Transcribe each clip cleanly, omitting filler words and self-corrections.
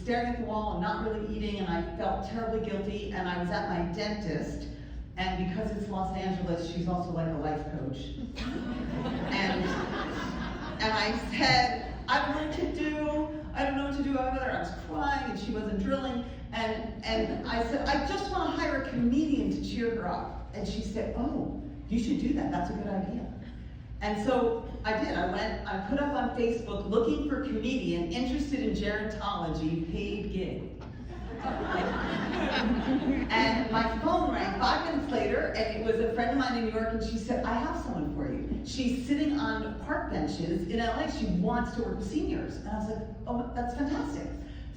staring at the wall and not really eating, and I felt terribly guilty, and I was at my dentist, and because it's Los Angeles, she's also like a life coach. And I said, I don't know what to do. I don't know what to do. I was crying, and she wasn't drilling. And I said, I just want to hire a comedian to cheer her up. And she said, oh, you should do that. That's a good idea. And so I did. I put up on Facebook, looking for a comedian interested in gerontology, paid gig. And my phone rang 5 minutes later, and it was a friend of mine in New York, and she said, I have someone for you. She's sitting on park benches in LA. She wants to work with seniors. And I was like, oh, that's fantastic.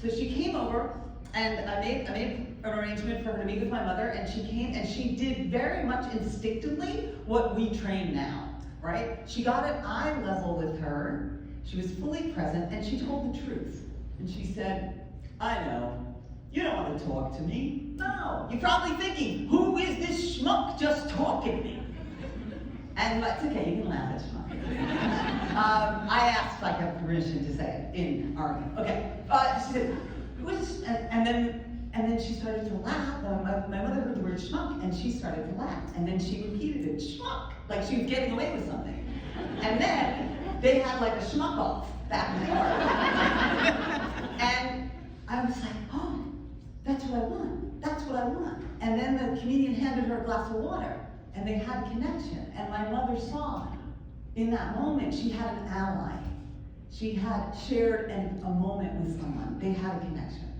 So she came over, and I made an arrangement for her to meet with my mother, and she came, and she did very much instinctively what we train now, right? She got at eye level with her, she was fully present, and she told the truth. And she said, I know, you don't want to talk to me. No, you're probably thinking, who is this schmuck just talking to me? And it's okay, you can laugh at schmuck. I asked if I have permission to say it in argument. Okay, she said, and then she started to laugh. My mother heard the word schmuck, and she started to laugh. And then she repeated it, schmuck, like she was getting away with something. And then they had like a schmuck off back in the car. And I was like, oh, that's what I want. That's what I want. And then the comedian handed her a glass of water, and they had a connection. And my mother saw in that moment she had an ally. She had shared a moment with someone. They had a connection.